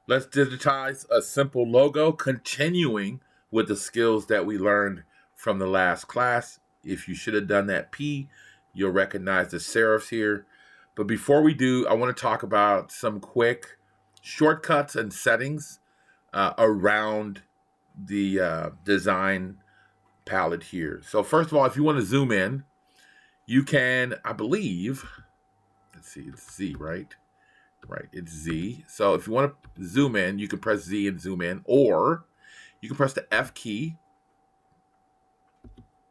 Let's digitize a simple logo, continuing with the skills that we learned from the last class. If you should have done that P, you'll recognize the serifs here. But before we do, I want to talk about some quick shortcuts and settings around the design palette here. So first of all, if you want to zoom in, you can, I believe, let's see, it's Z, right? Right, it's Z. So if you want to zoom in, you can press Z and zoom in, or you can press the F key.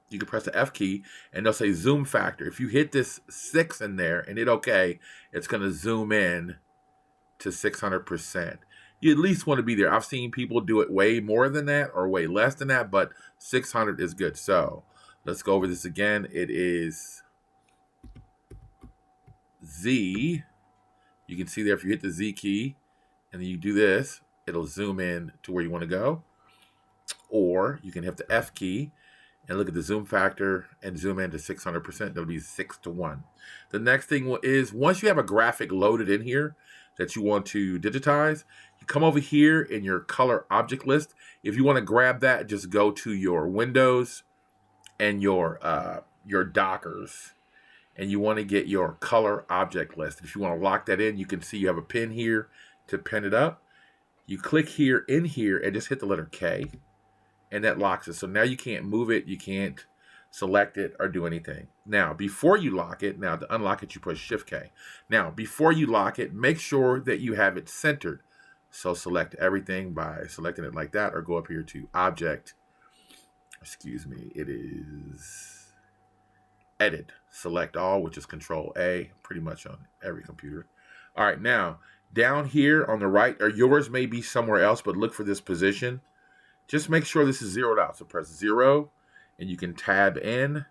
You can press the F key, and they'll say zoom factor. If you hit this 6 in there and hit OK, it's going to zoom in to 600%. You at least want to be there. I've seen people do it way more than that or way less than that, but 600 is good. So let's go over this again. It is Z. You can see there if you hit the Z key and then you do this, it'll zoom in to where you want to go. Or you can hit the F key and look at the zoom factor and zoom in to 600%. That'll be 6:1. The next thing is once you have a graphic loaded in here that you want to digitize, you come over here in your color object list. If you want to grab that, just go to your Windows and your Dockers. And you want to get your color object list. If you want to lock that in, you can see you have a pin here to pin it up. You click here in here and just hit the letter K, and that locks it. So now you can't move it, you can't select it or do anything. Now, before you lock it, now to unlock it, you push Shift K. Now, before you lock it, make sure that you have it centered. So select everything by selecting it like that, or go up here to Object. Excuse me, it is Edit, select all, which is Control A, pretty much on every computer. All right, now down here on the right, or yours may be somewhere else, but look for this position. Just make sure this is zeroed out. So press 0, and you can tab in,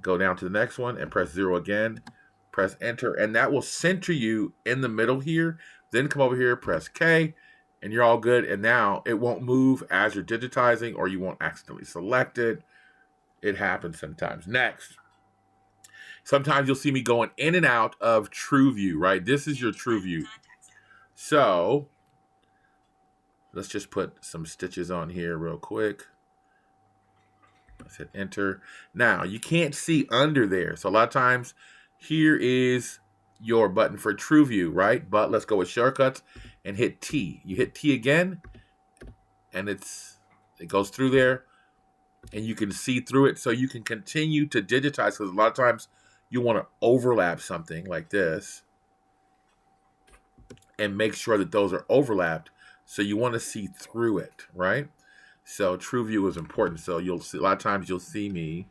go down to the next one, and press 0 again. Press Enter, and that will center you in the middle here. Then come over here, press K, and you're all good. And now it won't move as you're digitizing, or you won't accidentally select it. It happens sometimes. Next. Sometimes you'll see me going in and out of True View, right? This is your True View. So let's just put some stitches on here real quick. Let's hit Enter. Now, you can't see under there. So a lot of times, here is your button for True View, right? But let's go with shortcuts and hit T. You hit T again, and it goes through there, and you can see through it. So you can continue to digitize, because a lot of times, you want to overlap something like this and make sure that those are overlapped. So you want to see through it, right? So True View is important. So you'll see a lot of times you'll see me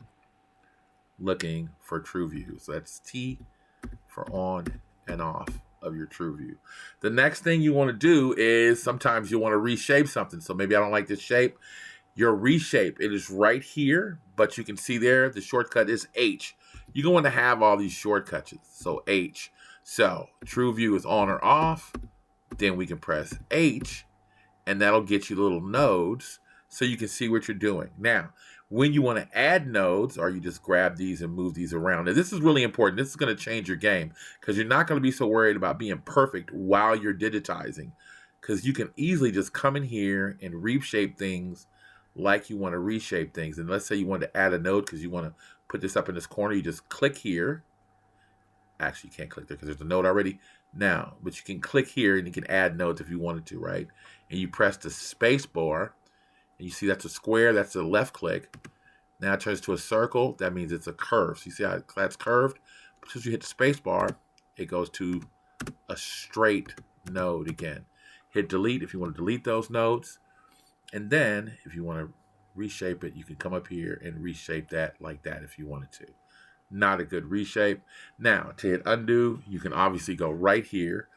looking for True View. So that's T for on and off of your True View. The next thing you want to do is sometimes you want to reshape something. So maybe I don't like this shape. Your reshape, it is right here, but you can see there the shortcut is H. You're going to have all these shortcuts. So H. So True View is on or off. Then we can press H, and that'll get you little nodes so you can see what you're doing. Now, when you want to add nodes, or you just grab these and move these around. Now, this is really important. This is going to change your game, because you're not going to be so worried about being perfect while you're digitizing, because you can easily just come in here and reshape things like you want to reshape things. And let's say you want to add a node because you want to put this up in this corner. You just click here. Actually, you can't click there because there's a node already now, but you can click here and you can add nodes if you wanted to, right? And you press the space bar, and you see that's a square, that's a left click. Now it turns to a circle. That means it's a curve. So you see how that's curved? Because you hit the space bar, it goes to a straight node again. Hit delete if you want to delete those nodes. And then if you want to reshape it, you can come up here and reshape that like that if you wanted to. Not a good reshape. Now, to hit undo, you can obviously go right here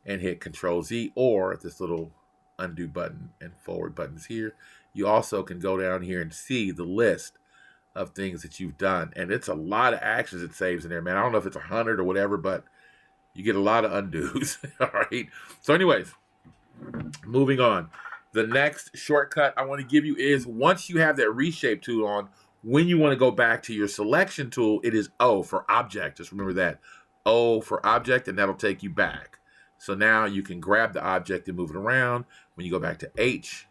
and hit Control Z, or this little undo button and forward buttons here. You also can go down here and see the list of things that you've done. And it's a lot of actions it saves in there, man. I don't know if it's 100 or whatever, but you get a lot of undos. All right. So anyways, moving on. The next shortcut I want to give you is once you have that reshape tool on, when you want to go back to your selection tool, it is O for object. Just remember that. O for object, and that'll take you back. So now you can grab the object and move it around. When you go back to H,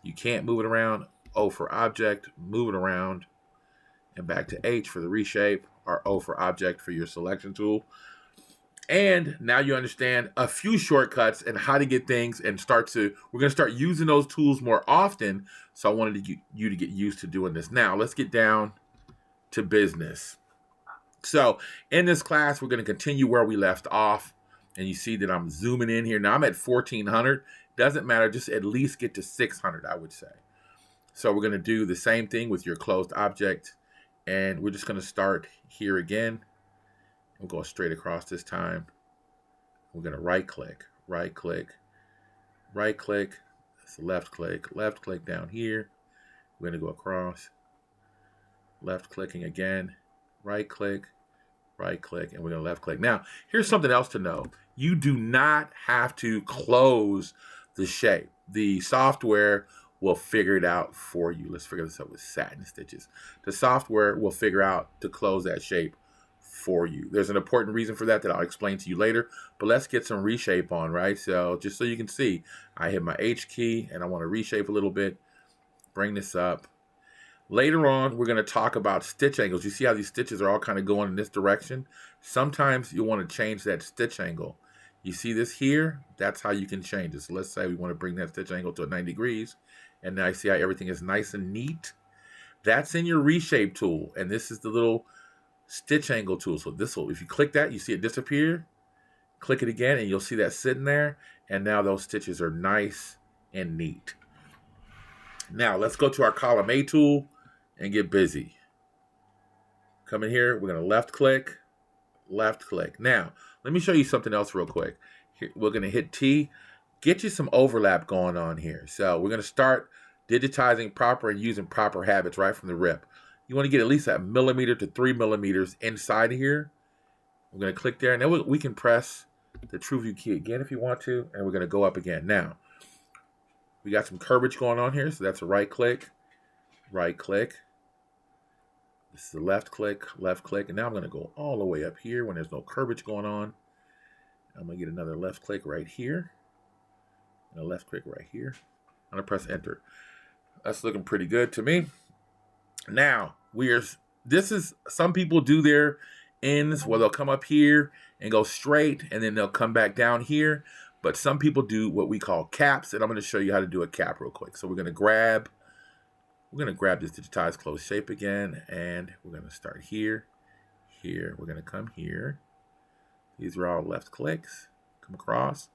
you can't move it around. O for object, move it around. And back to H for the reshape, or O for object for your selection tool. And now you understand a few shortcuts and how to get things and we're going to start using those tools more often. So I wanted you to get used to doing this. Now let's get down to business. So in this class, we're going to continue where we left off. And you see that I'm zooming in here. Now I'm at 1400. Doesn't matter. Just at least get to 600, I would say. So we're going to do the same thing with your closed object. And we're just going to start here again. We'll go straight across this time. We're going to right click, right click, right click. That's left click down here. We're going to go across. Left clicking again, right click, and we're going to left click. Now, here's something else to know. You do not have to close the shape. The software will figure it out for you. Let's figure this out with satin stitches. The software will figure out to close that shape for you. There's an important reason for that I'll explain to you later, but let's get some reshape on, right? So just so you can see, I hit my H key and I want to reshape a little bit, bring this up. Later on, we're going to talk about stitch angles. You see how these stitches are all kind of going in this direction? Sometimes you want to change that stitch angle. You see this here? That's how you can change this. So let's say we want to bring that stitch angle to 90 degrees. And now you see how everything is nice and neat? That's in your reshape tool. And this is the little stitch angle tool. So this will, if you click that, you see it disappear. Click it again and you'll see that sitting there. And now those stitches are nice and neat. Now let's go to our column A tool and get busy. Come in here, we're going to left click. Now, let me show you something else real quick. Here, we're going to hit T, get you some overlap going on here. So we're going to start digitizing proper and using proper habits right from the rip. You want to get at least a millimeter to 3 millimeters inside of here. We're going to click there, and then we can press the True View key again if you want to, and we're going to go up again. Now, we got some curvage going on here, so that's a right click. This is a left click, and now I'm going to go all the way up here when there's no curvage going on. I'm going to get another left click right here, and a left click right here. I'm going to press enter. That's looking pretty good to me. Now, some people do their ends where they'll come up here and go straight, and then they'll come back down here. But some people do what we call caps, and I'm going to show you how to do a cap real quick. So we're going to grab this Digitize closed shape again, and we're going to start here. We're going to come here. These are all left clicks. Come across,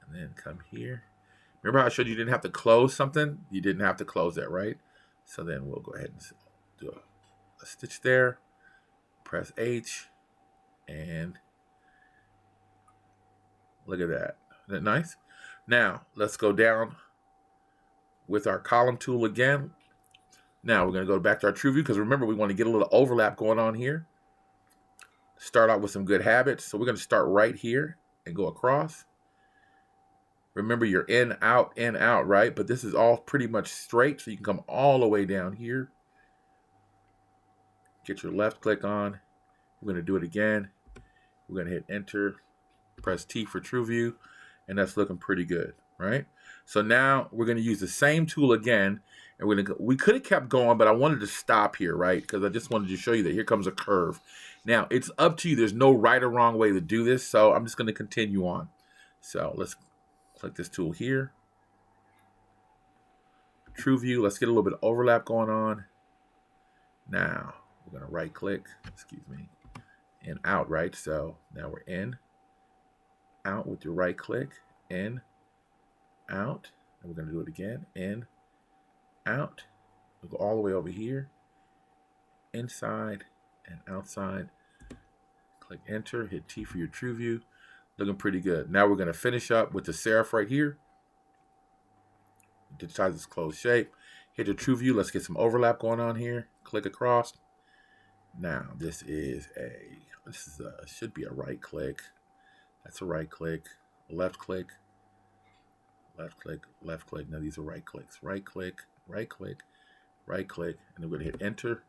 and then come here. Remember how I showed you didn't have to close something? You didn't have to close that, right? So then we'll go ahead and do a stitch there. Press H, and look at that. Isn't that nice? Now, let's go down with our column tool again. Now, we're going to go back to our True View because remember, we want to get a little overlap going on here. Start out with some good habits. So we're going to start right here and go across. Remember, you're in, out, right? But this is all pretty much straight, so you can come all the way down here. Get your left click on. We're going to do it again. We're going to hit enter. Press T for True View, and that's looking pretty good, right? So now we're going to use the same tool again, and we could have kept going, but I wanted to stop here, right? Because I just wanted to show you that here comes a curve. Now, it's up to you. There's no right or wrong way to do this, so I'm just going to continue on. So let's click this tool here. True View, let's get a little bit of overlap going on. Now, we're going to right click, and out, right? So now we're in, out with your right click, in, out, and we're going to do it again, in, out. We'll go all the way over here, inside and outside. Click enter, hit T for your True View. Looking pretty good. Now we're going to finish up with the serif right here. Digitize this closed shape. Hit the True View. Let's get some overlap going on here. Click across. Now this should be a right click. That's a right click. Left click. Left click. Left click. Now these are right clicks. Right click. Right click. Right click. And then we're going to hit enter.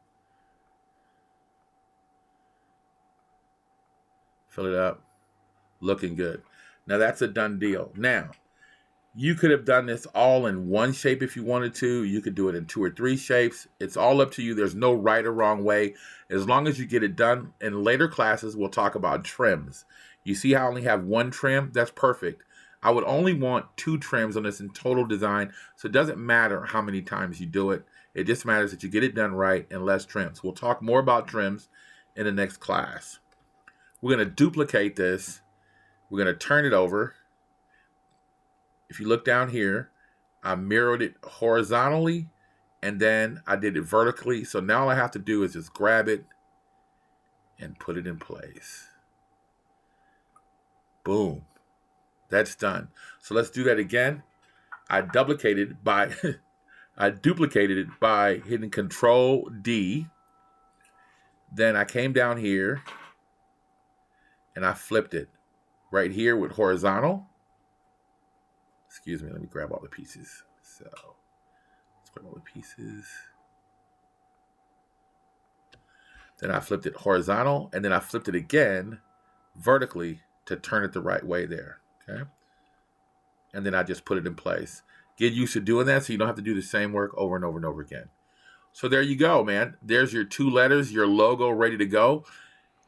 Fill it up. Looking good. Now that's a done deal. Now, you could have done this all in one shape if you wanted to. You could do it in 2 or 3 shapes. It's all up to you. There's no right or wrong way. As long as you get it done. In later classes, we'll talk about trims. You see how I only have 1 trim? That's perfect. I would only want 2 trims on this in total design. So it doesn't matter how many times you do it. It just matters that you get it done right and less trims. We'll talk more about trims in the next class. We're going to duplicate this. We're going to turn it over. If you look down here, I mirrored it horizontally and then I did it vertically. So now all I have to do is just grab it and put it in place. Boom. That's done. So let's do that again. I duplicated it by hitting Control D. Then I came down here and I flipped it right here with horizontal. Excuse me, let me grab all the pieces. So let's grab all the pieces. Then I flipped it horizontal, and then I flipped it again vertically to turn it the right way there. Okay. And then I just put it in place. Get used to doing that so you don't have to do the same work over and over and over again. So there you go, man. There's your 2 letters, your logo ready to go.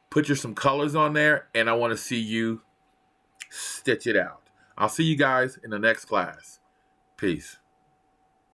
Put some colors on there, and I want to see you stitch it out. I'll see you guys in the next class. Peace.